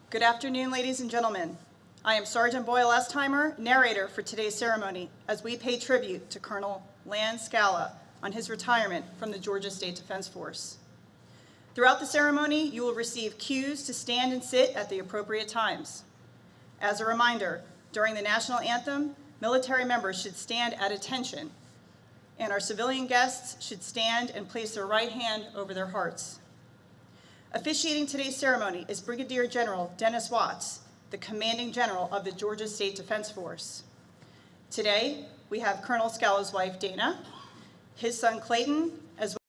Good afternoon, ladies and gentlemen. I am Sergeant Boyle Estheimer, narrator for today's ceremony, as we pay tribute to Colonel Lance Scala on his retirement from the Georgia State Defense Force. Throughout the ceremony, you will receive cues to stand and sit at the appropriate times. As a reminder, during the national anthem, military members should stand at attention, and our civilian guests should stand and place their right hand over their hearts. Officiating today's ceremony is Brigadier General Dennis Watts, the commanding general of the Georgia State Defense Force. Today, we have Colonel Scala's wife, Dana, his son, Clayton, as well.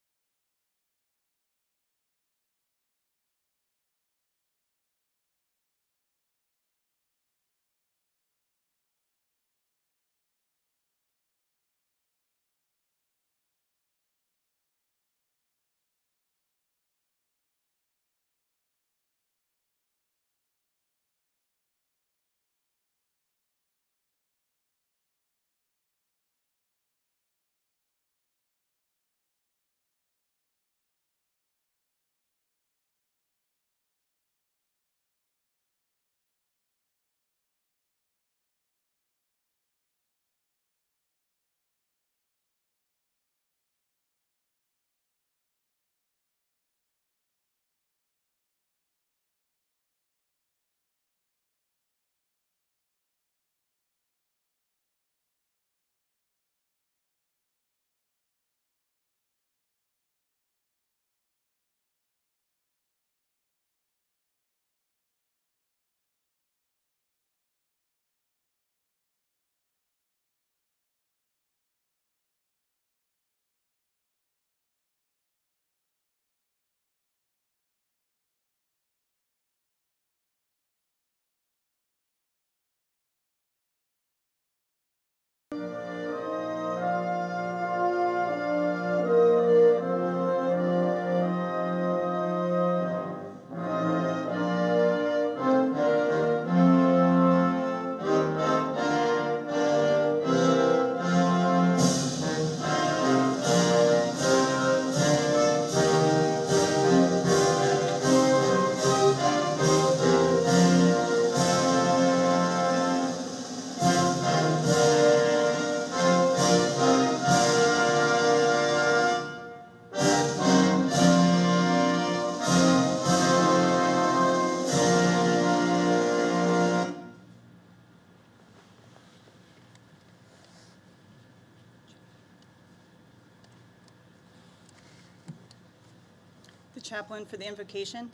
The chaplain for the invocation.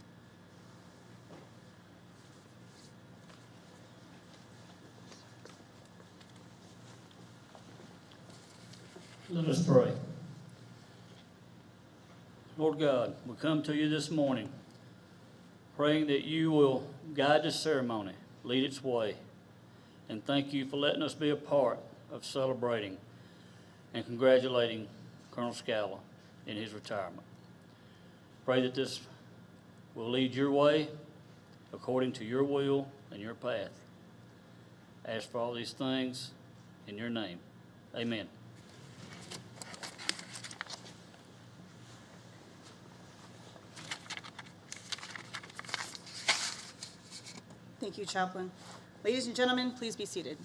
Let us pray. Lord God, we come to you this morning praying that you will guide this ceremony, lead its way, and thank you for letting us be a part of celebrating and congratulating Colonel Scala in his retirement. Pray that this will lead your way according to your will and your path. Ask for all these things in your name. Amen. Thank you, Chaplain. Ladies and gentlemen, please be seated.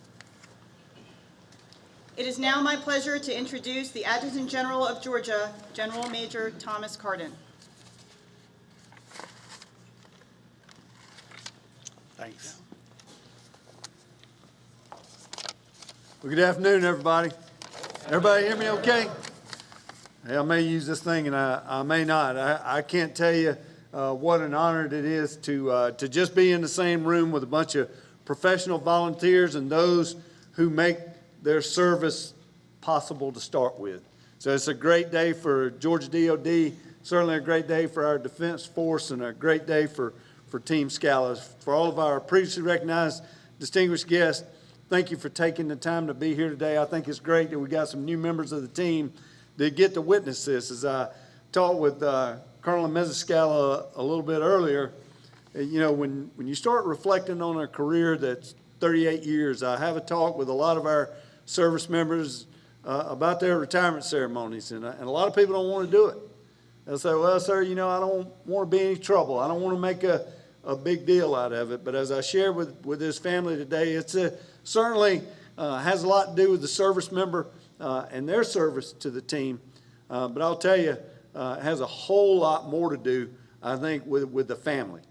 It is now my pleasure to introduce the Adjutant General of Georgia, General Major Thomas Cardin. Thanks. Well, good afternoon, everybody. Everybody hear me okay? Hey, I may use this thing and I may not. I can't tell you what an honor it is to just be in the same room with a bunch of professional volunteers and those who make their service possible to start with. So it's a great day for Georgia DOD, certainly a great day for our Defense Force, and a great day for Team Scala. For all of our previously recognized distinguished guests, thank you for taking the time to be here today. I think it's great that we got some new members of the team that get to witness this. As I talked with Colonel and Mrs. Scala a little bit earlier, you know, when you start reflecting on a career that's 38 years, I have a talk with a lot of our service members about their retirement ceremonies, and a lot of people don't want to do it. They'll say, well, sir, you know, I don't want to be in any trouble. I don't want to make a big deal out of it. But as I shared with this family today, it's certainly has a lot to do with the service member and their service to the team. But I'll tell you, it has a whole lot more to do, I think, with the family.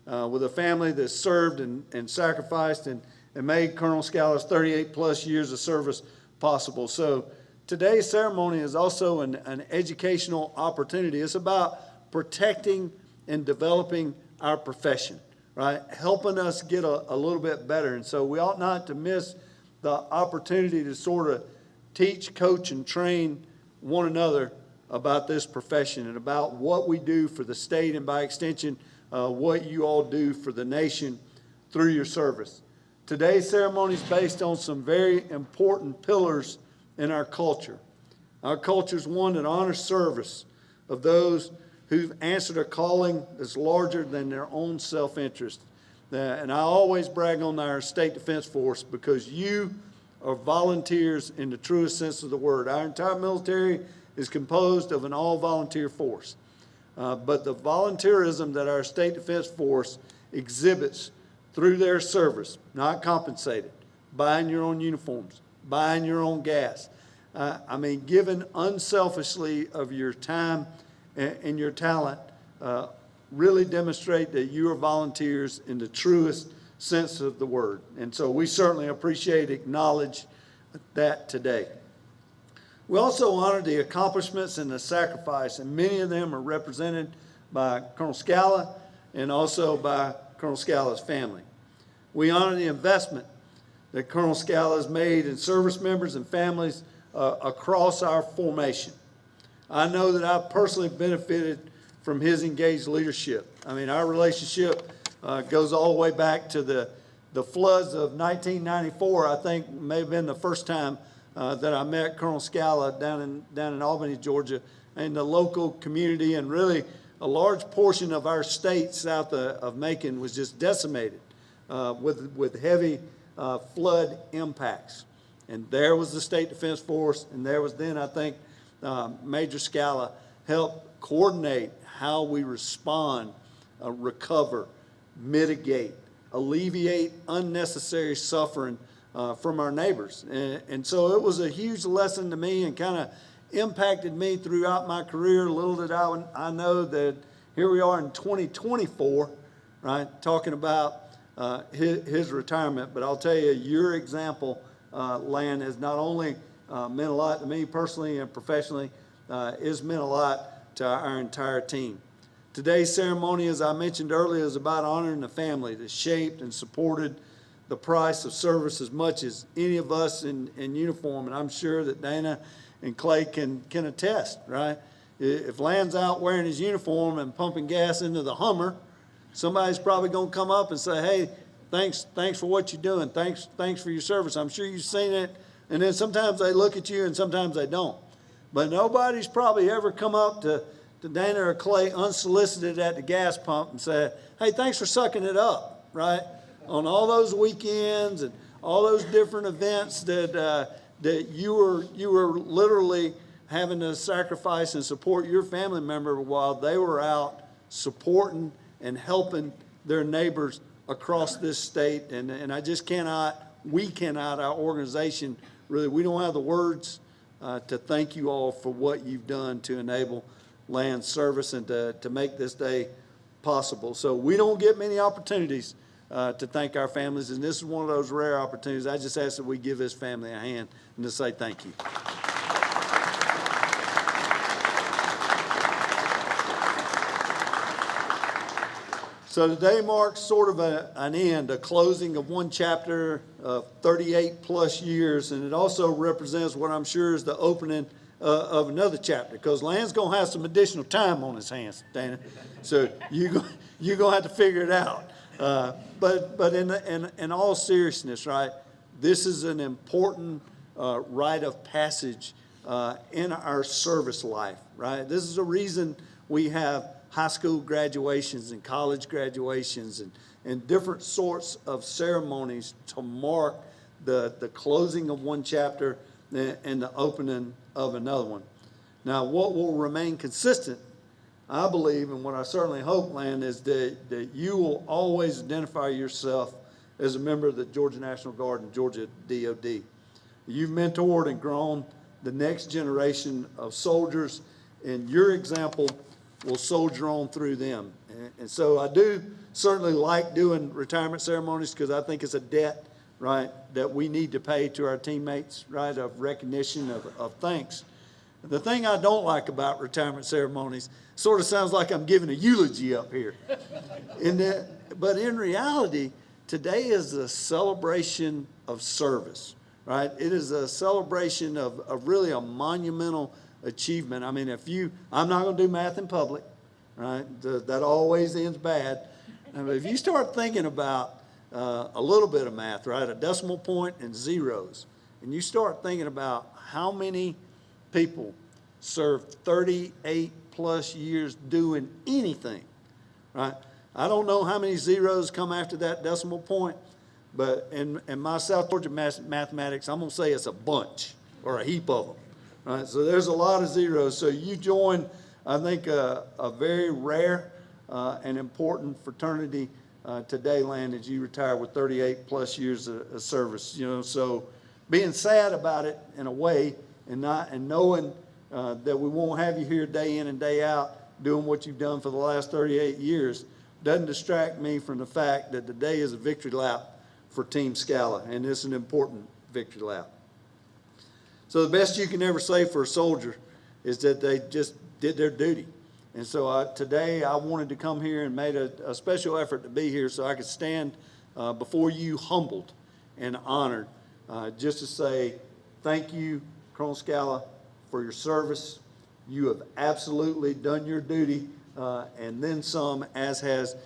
With a family that served and sacrificed and made Colonel Scala's 38-plus years of service possible. So today's ceremony is also an educational opportunity. It's about protecting and developing our profession, right? Helping us get a little bit better. And so we ought not to miss the opportunity to sort of teach, coach, and train one another about this profession and about what we do for the state and by extension, what you all do for the nation through your service. Today's ceremony is based on some very important pillars in our culture. Our culture is one that honors service of those who've answered a calling that's larger than their own self-interest. And I always brag on our State Defense Force because you are volunteers in the truest sense of the word. Our entire military is composed of an all-volunteer force. But the volunteerism that our State Defense Force exhibits through their service, not compensated, buying your own uniforms, buying your own gas, giving unselfishly of your time and your talent, really demonstrate that you are volunteers in the truest sense of the word. And so we certainly appreciate, acknowledge that today. We also honor the accomplishments and the sacrifice, and many of them are represented by Colonel Scala and also by Colonel Scala's family. We honor the investment that Colonel Scala has made in service members and families across our formation. I know that I've personally benefited from his engaged leadership. I mean, our relationship goes all the way back to the floods of 1994. I think may have been the first time that I met Colonel Scala down in Albany, Georgia, and the local community, and really a large portion of our state south of Macon was just decimated with heavy flood impacts. And there was the State Defense Force, and there was then, I think, Major Scala helped coordinate how we respond, recover, mitigate, alleviate unnecessary suffering from our neighbors. And so it was a huge lesson to me and kind of impacted me throughout my career. Little did I know that here we are in 2024, right, talking about his retirement. But I'll tell you, your example, Lan, has not only meant a lot to me personally and professionally, it's meant a lot to our entire team. Today's ceremony, as I mentioned earlier, is about honoring the family that shaped and supported the price of service as much as any of us in uniform. And I'm sure that Dana and Clay can attest, right? If Lan's out wearing his uniform and pumping gas into the Hummer, somebody's probably going to come up and say, hey, thanks for what you're doing. Thanks for your service. I'm sure you've seen it. And then sometimes they look at you and sometimes they don't. But nobody's probably ever come up to Dana or Clay unsolicited at the gas pump and said, hey, thanks for sucking it up, right? On all those weekends and all those different events that you were literally having to sacrifice and support your family member while they were out supporting and helping their neighbors across this state. And I just we cannot, our organization, really, we don't have the words to thank you all for what you've done to enable land service and to make this day possible. So we don't get many opportunities to thank our families, and this is one of those rare opportunities. I just ask that we give his family a hand and to say thank you. So today marks sort of an end, a closing of one chapter of 38 plus years, and it also represents what I'm sure is the opening of another chapter, because Land's going to have some additional time on his hands, Dana. So you're going to have to figure it out. But in all seriousness, right, this is an important rite of passage in our service life, right? This is a reason we have high school graduations and college graduations and different sorts of ceremonies to mark the closing of one chapter and the opening of another one. Now, what will remain consistent, I believe, and what I certainly hope, Land, is that you will always identify yourself as a member of the Georgia National Guard and Georgia DOD. You've mentored and grown the next generation of soldiers, and your example will soldier on through them. And so I do certainly like doing retirement ceremonies because I think it's a debt, right, that we need to pay to our teammates, right, of recognition, of thanks. The thing I don't like about retirement ceremonies sort of sounds like I'm giving a eulogy up here. But in reality, today is a celebration of service, right? It is a celebration of really a monumental achievement. I mean, I'm not going to do math in public, right? That always ends bad. But if you start thinking about a little bit of math, right, a decimal point and zeros, and you start thinking about how many people served 38 plus years doing anything, right? I don't know how many zeros come after that decimal point, but in my South Georgia mathematics, I'm gonna say it's a bunch or a heap of them, right? So there's a lot of zeros. So you join, I think, a very rare and important fraternity today, Land, as you retire with 38 plus years of service. You know, so being sad about it in a way, and knowing that we won't have you here day in and day out doing what you've done for the last 38 years doesn't distract me from the fact that today is a victory lap for Team Scala, and it's an important victory lap. So the best you can ever say for a soldier is that they just did their duty. And so today I wanted to come here and made a special effort to be here so I could stand before you humbled and honored, just to say thank you, Colonel Scala, for your service. You have absolutely done your duty, and then some, as has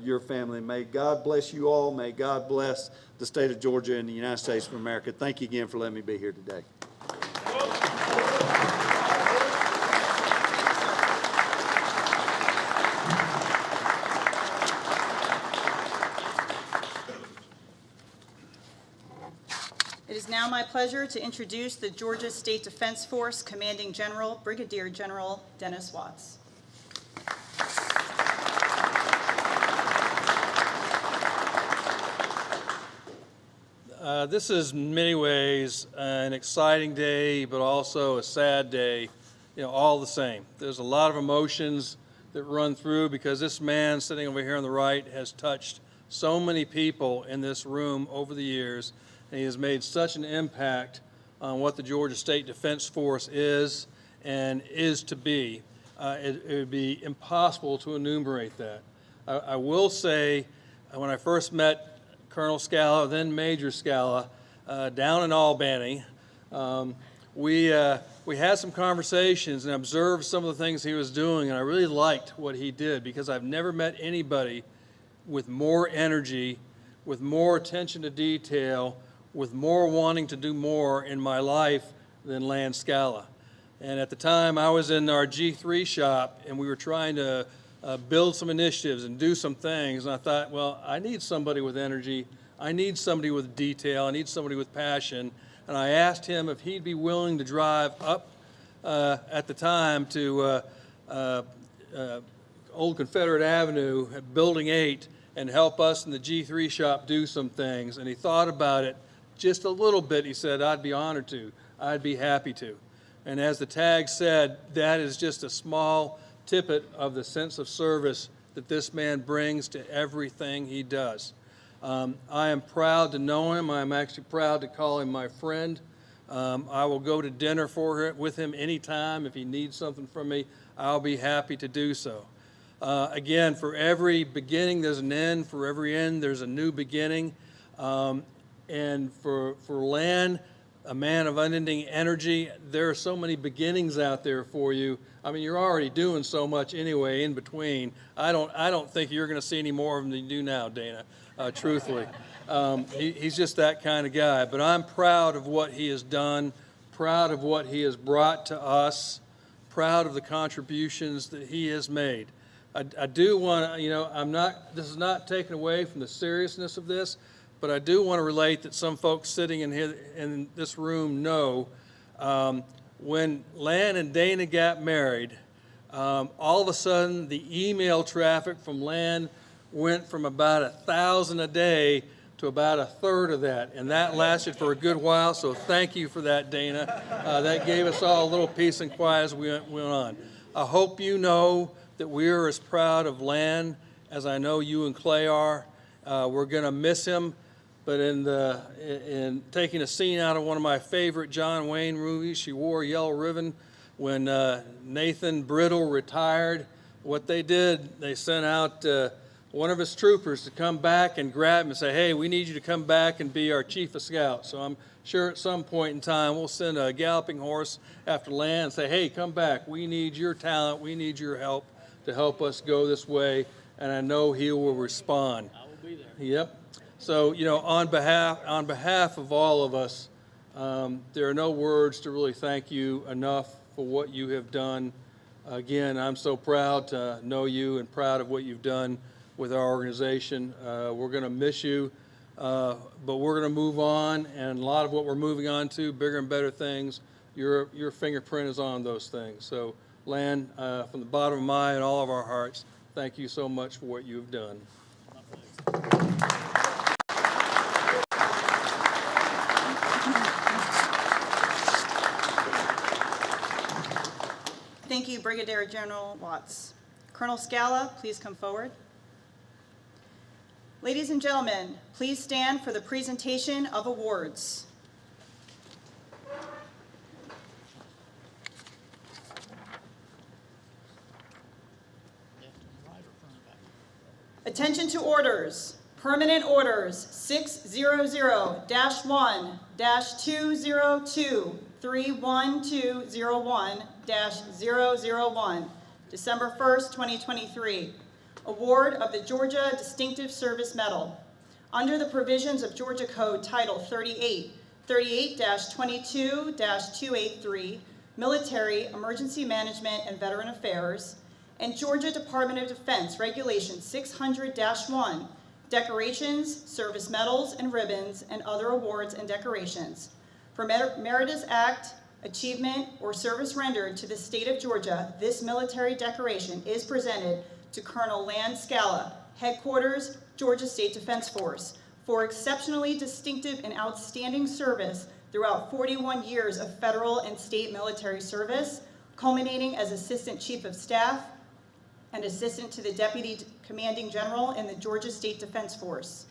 your family. May God bless you all. May God bless the state of Georgia and the United States of America. Thank you again for letting me be here today. It is now my pleasure to introduce the Georgia State Defense Force Commanding General, Brigadier General Dennis Watts. This is in many ways an exciting day, but also a sad day, all the same. There's a lot of emotions that run through because this man sitting over here on the right has touched so many people in this room over the years, and he has made such an impact on what the Georgia State Defense Force is and is to be. It would be impossible to enumerate that. I will say, when I first met Colonel Scala, then Major Scala, down in Albany, we had some conversations and observed some of the things he was doing, and I really liked what he did because I've never met anybody with more energy, with more attention to detail, with more wanting to do more in my life than Lance Scala. And at the time, I was in our G3 shop, and we were trying to build some initiatives and do some things, and I thought, well, I need somebody with energy, I need somebody with detail, I need somebody with passion, and I asked him if he'd be willing to drive up at the time to Old Confederate Avenue at Building 8 and help us in the G3 shop do some things, and he thought about it just a little bit. He said, I'd be honored to, I'd be happy to. And as the tag said, that is just a small tippet of the sense of service that this man brings to everything he does. I am proud to know him. I'm actually proud to call him my friend. I will go to dinner with him anytime. If he needs something from me, I'll be happy to do so. Again, for every beginning, there's an end. For every end, there's a new beginning. And for Lan, a man of unending energy, there are so many beginnings out there for you. I mean, you're already doing so much anyway in between. I don't think you're going to see any more of him than you do now, Dana, truthfully. He's just that kind of guy. But I'm proud of what he has done, proud of what he has brought to us, proud of the contributions that he has made. I do want to, this is not taken away from the seriousness of this, but I do want to relate that some folks sitting in here in this room know When Lan and Dana got married, all of a sudden, the email traffic from Lan went from about 1,000 a day to about a third of that, and that lasted for a good while, so thank you for that, Dana. That gave us all a little peace and quiet as we went on. I hope you know that we are as proud of Lan as I know you and Clay are. We're going to miss him, but in taking a scene out of one of my favorite John Wayne movies, she wore a yellow ribbon when Nathan Brittle retired. What they did, they sent out one of his troopers to come back and grab him and say, hey, we need you to come back and be our chief of scouts. So I'm sure at some point in time we'll send a galloping horse after Lan and say, hey, come back. We need your talent. We need your help to help us go this way. And I know he will respond. I will be there. Yep. So, you know, on behalf of all of us, there are no words to really thank you enough for what you have done. Again, I'm so proud to know you and proud of what you've done with our organization. We're going to miss you, but we're going to move on, and a lot of what we're moving on to, bigger and better things, your fingerprint is on those things. So, Lan, from the bottom of my and all of our hearts, thank you so much for what you've done. Thank you, Brigadier General Watts. Colonel Scala, please come forward. Ladies and gentlemen, please stand for the presentation of awards. Attention to orders. Permanent orders 600-1-202-31201-001, December 1st, 2023. Award of the Georgia Distinctive Service Medal. Under the provisions of Georgia Code Title 38, 38-22-283, Military, Emergency Management, and Veteran Affairs, and Georgia Department of Defense Regulation 600-1, decorations, service medals and ribbons, and other awards and decorations. For Meritorious Act, achievement, or service rendered to the state of Georgia, this military decoration is presented to Colonel Lan Scala, Headquarters, Georgia State Defense Force, for exceptionally distinctive and outstanding service throughout 41 years of federal and state military service, culminating as Assistant Chief of Staff and Assistant to the Deputy Commanding General in the Georgia State Defense Force.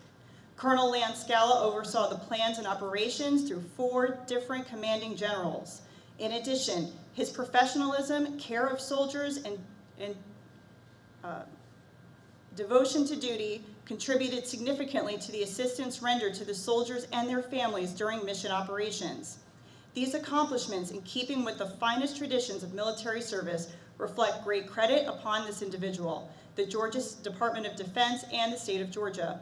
Colonel Lan Scala oversaw the plans and operations through 4 different commanding generals. In addition, his professionalism, care of soldiers, and devotion to duty contributed significantly to the assistance rendered to the soldiers and their families during mission operations. These accomplishments, in keeping with the finest traditions of military service, reflect great credit upon this individual, the Georgia Department of Defense, and the state of Georgia.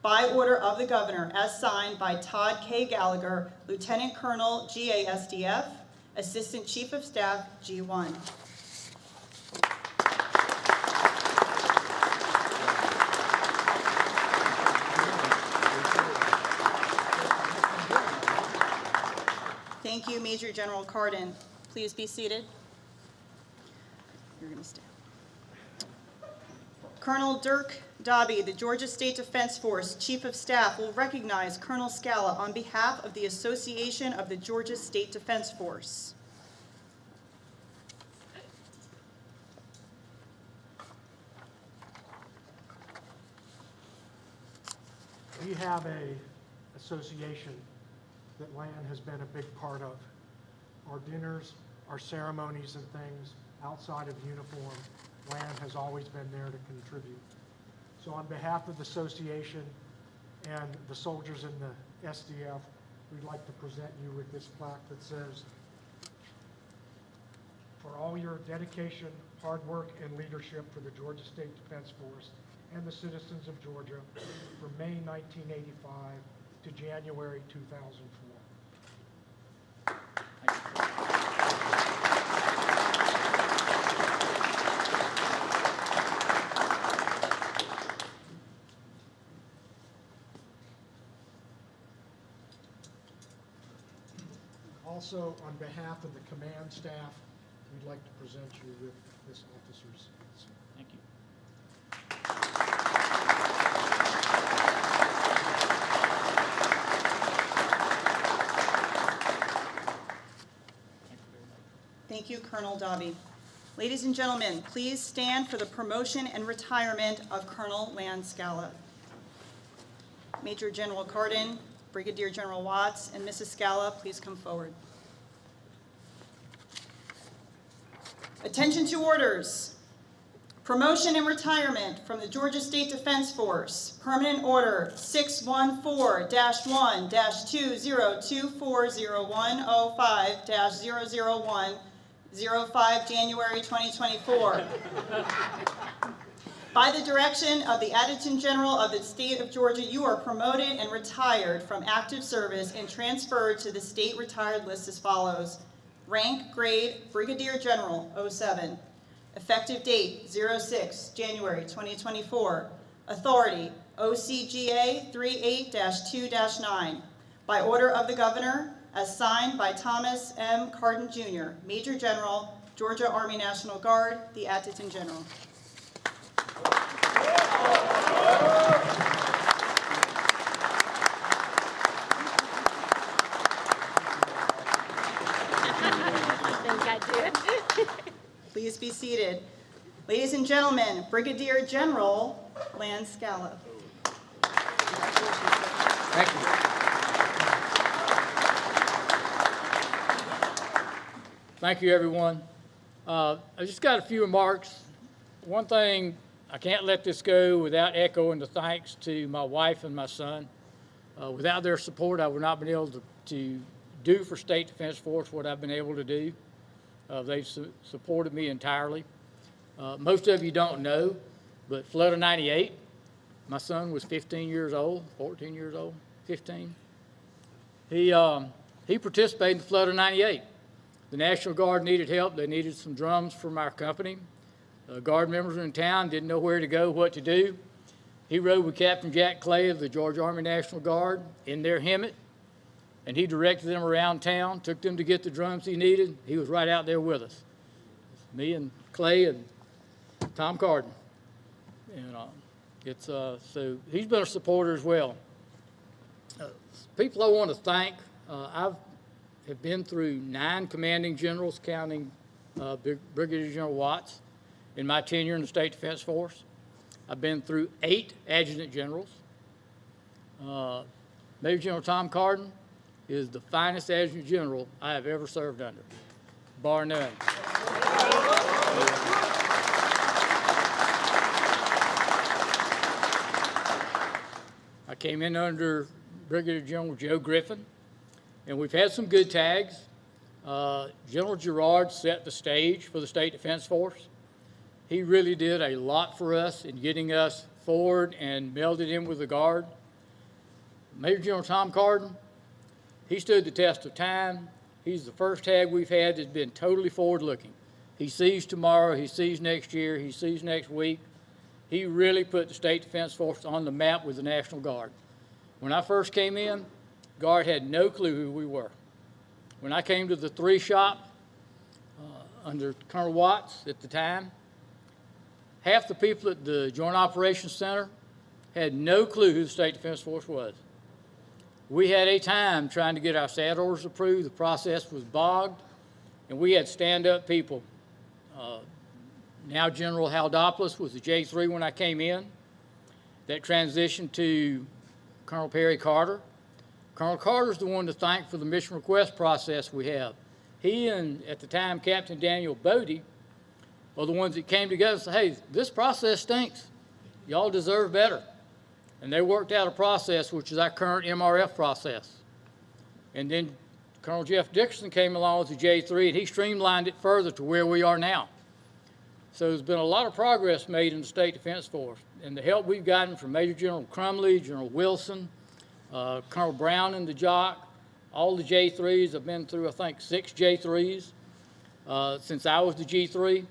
By order of the governor, as signed by Todd K. Gallagher, Lieutenant Colonel, GASDF, Assistant Chief of Staff, G1. Thank you, Major General Cardin. Please be seated. You're going to stay. Colonel Dirk Dobby, the Georgia State Defense Force Chief of Staff, will recognize Colonel Scala on behalf of the Association of the Georgia State Defense Force. We have a association that Lan has been a big part of. Our dinners, our ceremonies and things outside of uniform, Lan has always been there to contribute. So on behalf of the association and the soldiers in the SDF, we'd like to present you with this plaque that says, "For all your dedication, hard work, and leadership for the Georgia State Defense Force and the citizens of Georgia from May 1985 to January 2004. Also, on behalf of the command staff, we'd like to present you with this officer's. Thank you. Thank you, Colonel Dobby. Ladies and gentlemen, please stand for the promotion and retirement of Colonel Lan Scala. Major General Cardin, Brigadier General Watts, and Mrs. Scala, please come forward. Attention to orders. Promotion and retirement from the Georgia State Defense Force. Permanent Order 614-1-20240105-001, 05 January 2024. By the direction of the Adjutant General of the State of Georgia, you are promoted and retired from active service and transferred to the state retired list as follows. Rank, grade, Brigadier General, 07. Effective date, 06 January 2024. Authority, OCGA 38-2-9. By order of the Governor, as signed by Thomas M. Cardin, Jr., Major General, Georgia Army National Guard, the Adjutant General. Please be seated. Ladies and gentlemen, Brigadier General Lan Scala. Thank you. Thank you, everyone. I just got a few remarks. One thing, I can't let this go without echoing the thanks to my wife and my son. Without their support, I would not have been able to do for State Defense Force what I've been able to do. They've supported me entirely. Most of you don't know, but flood of '98, my son was 15 years old, 14 years old, 15. He participated in the flood of '98. The National Guard needed help. They needed some drums from our company. Guard members in town didn't know where to go, what to do. He rode with Captain Jack Clay of the Georgia Army National Guard in their Hemet, and he directed them around town, took them to get the drums he needed. He was right out there with us. Me and Clay and Tom Cardin. And so he's been a supporter as well. People I want to thank, have been through 9 commanding generals, counting Brigadier General Watts, in my tenure in the State Defense Force. I've been through 8 adjutant generals. Major General Tom Cardin is the finest adjutant general I have ever served under, bar none. I came in under Brigadier General Joe Griffin, and we've had some good tags. General Girard set the stage for the State Defense Force. He really did a lot for us in getting us forward and melded in with the Guard. Major General Tom Cardin, he stood the test of time. He's the first tag we've had that's been totally forward-looking. He sees tomorrow, he sees next year, he sees next week. He really put the State Defense Force on the map with the National Guard. When I first came in, Guard had no clue who we were. When I came to the 3 shop under Colonel Watts at the time, half the people at the Joint Operations Center had no clue who the State Defense Force was. We had a time trying to get our SAT orders approved. The process was bogged, and we had stand-up people. Now General Haldopoulos was the J3 when I came in. That transitioned to Colonel Perry Carter. Colonel Carter's the one to thank for the mission request process we have. He and, at the time, Captain Daniel Bodie are the ones that came together and said, hey, this process stinks. Y'all deserve better. And they worked out a process, which is our current MRF process. And then Colonel Jeff Dickerson came along with the J3, and he streamlined it further to where we are now. So there's been a lot of progress made in the State Defense Force. And the help we've gotten from Major General Crumley, General Wilson, Colonel Brown and the Jock, all the J3s. I've been through, I think, 6 J3s since I was the G3.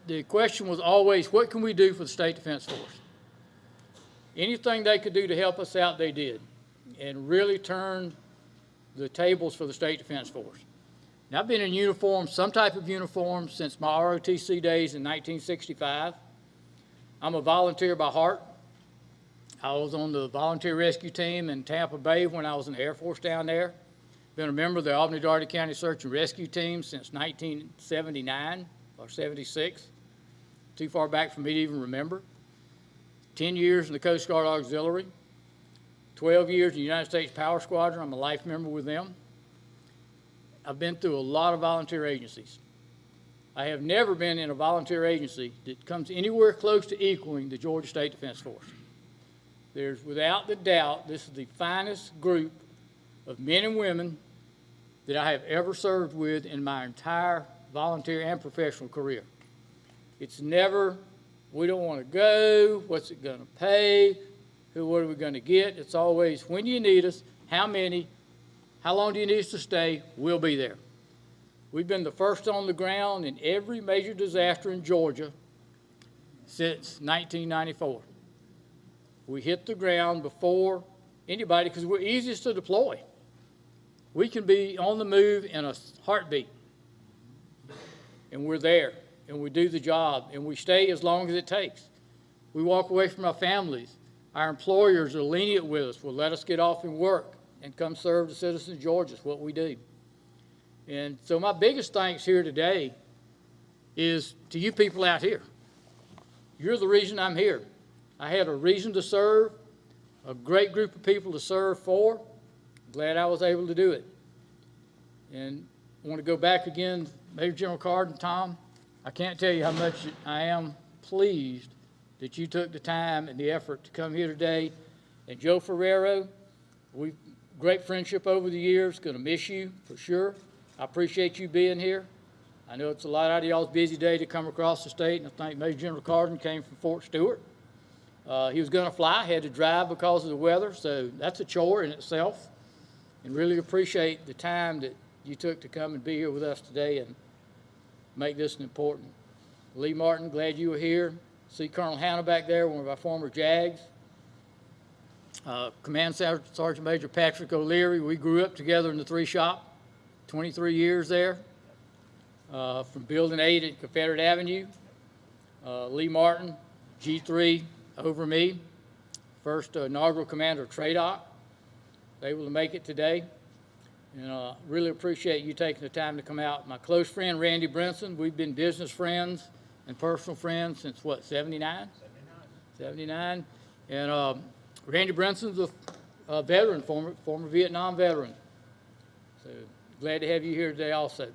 The question was always, what can we do for the State Defense Force? Anything they could do to help us out, they did, and really turned the tables for the State Defense Force. Now, I've been in uniform, some type of uniform, since my ROTC days in 1965. I'm a volunteer by heart. I was on the volunteer rescue team in Tampa Bay when I was in the Air Force down there. Been a member of the Albany-Doherty County Search and Rescue Team since 1979 or 76. Too far back for me to even remember. 10 years in the Coast Guard Auxiliary. 12 years in the United States Power Squadron. I'm a life member with them. I've been through a lot of volunteer agencies. I have never been in a volunteer agency that comes anywhere close to equaling the Georgia State Defense Force. There's, without the doubt, this is the finest group of men and women that I have ever served with in my entire volunteer and professional career. It's never, we don't want to go, what's it going to pay, what are we going to get? It's always, when do you need us, how many, how long do you need us to stay, we'll be there. We've been the first on the ground in every major disaster in Georgia since 1994. We hit the ground before anybody because we're easiest to deploy. We can be on the move in a heartbeat, and we're there, and we do the job, and we stay as long as it takes. We walk away from our families. Our employers are lenient with us, will let us get off and work and come serve the citizens of Georgia. It's what we do. And so my biggest thanks here today is to you people out here. You're the reason I'm here. I had a reason to serve, a great group of people to serve for. Glad I was able to do it. And I want to go back again, Major General Carden, Tom, I can't tell you how much I am pleased that you took the time and the effort to come here today. And Joe Ferrero, we've great friendship over the years, going to miss you for sure. I appreciate you being here. I know it's a lot out of y'all's busy day to come across the state, and I think Major General Carden came from Fort Stewart. He was going to fly, had to drive because of the weather, so that's a chore in itself. And really appreciate the time that you took to come and be here with us today and make this an important. Lee Martin, glad you were here. See Colonel Hannah back there, one of our former JAGs. Command Sergeant Major Patrick O'Leary, we grew up together in the 3 shop, 23 years there, from Building 8 at Confederate Avenue. Lee Martin, G3 over me, first inaugural commander of TRADOC, able to make it today. And really appreciate you taking the time to come out. My close friend, Randy Brinson, we've been business friends and personal friends since what, 79? 79. And Randy Brinson's a veteran, former Vietnam veteran. So glad to have you here today also.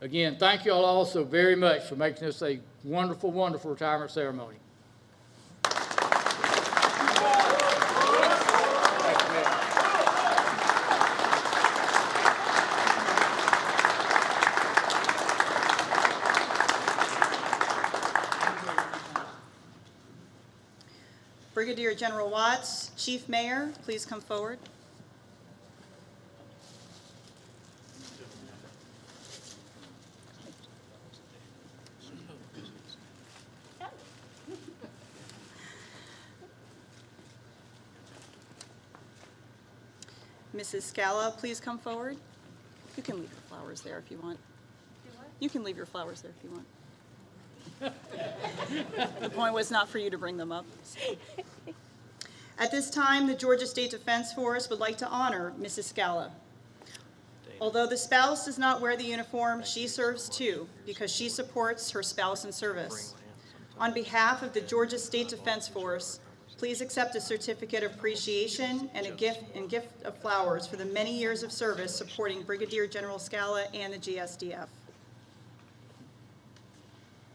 Again, thank you all also very much for making this a wonderful, wonderful retirement ceremony. Brigadier General Watts, Chief Mayor, please come forward. Mrs. Scala, please come forward. You can leave your flowers there if you want. You can leave your flowers there if you want. The point was not for you to bring them up. At this time, the Georgia State Defense Force would like to honor Mrs. Scala. Although the spouse does not wear the uniform, she serves too because she supports her spouse in service. On behalf of the Georgia State Defense Force, please accept a certificate of appreciation and a gift of flowers for the many years of service supporting Brigadier General Scala and the GSDF.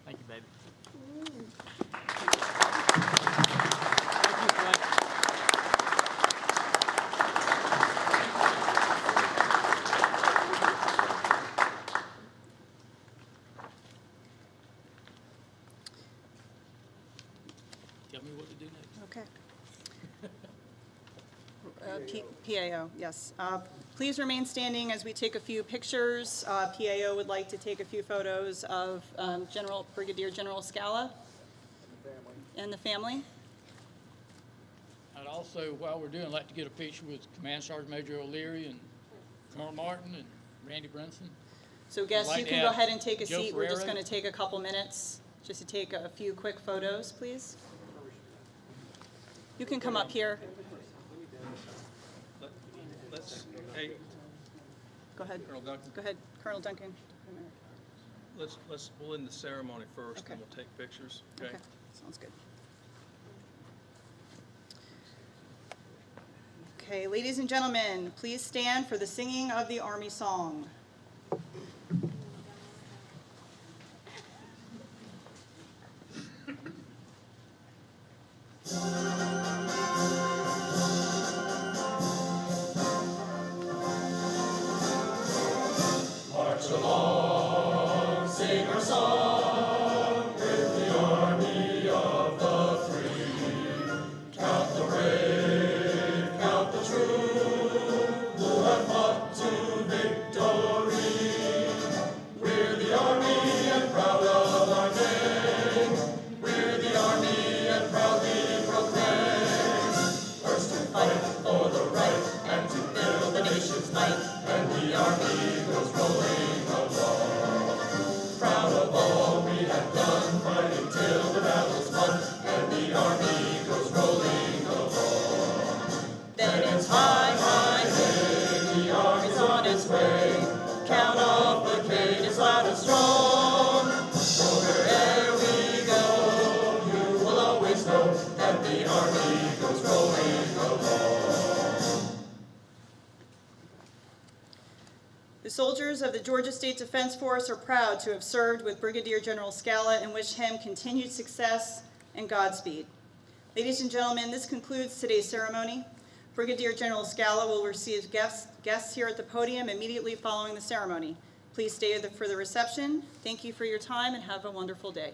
Thank you, baby. Tell me what to do next. Okay. PAO, yes. Please remain standing as we take a few pictures. PAO would like to take a few photos of Brigadier General Scala and the family. I'd also, while we're doing, like to get a picture with Command Sergeant Major O'Leary and Colonel Martin and Randy Brinson. So guests, I'd you like can to go have ahead and take a Joe seat. We're just Ferrero. going to take a couple minutes just to take a few quick photos, please. You can come up here. Hey, Go ahead. Colonel Duncan, Go ahead, Colonel Duncan. we'll end the ceremony first, Okay. then we'll take pictures, okay? Okay, sounds good. Okay, ladies and gentlemen, please stand for the singing of the Army song. Then it's high, high, hey, the Army's on its way. Count off the cadence loud and strong. For wherever we go, you will always know that the Army goes rolling along. The soldiers of the Georgia State Defense Force are proud to have served with Brigadier General Scala and wish him continued success and Godspeed. Ladies and gentlemen, this concludes today's ceremony. Brigadier General Scala will receive guests here at the podium immediately following the ceremony. Please stay for the reception. Thank you for your time and have a wonderful day.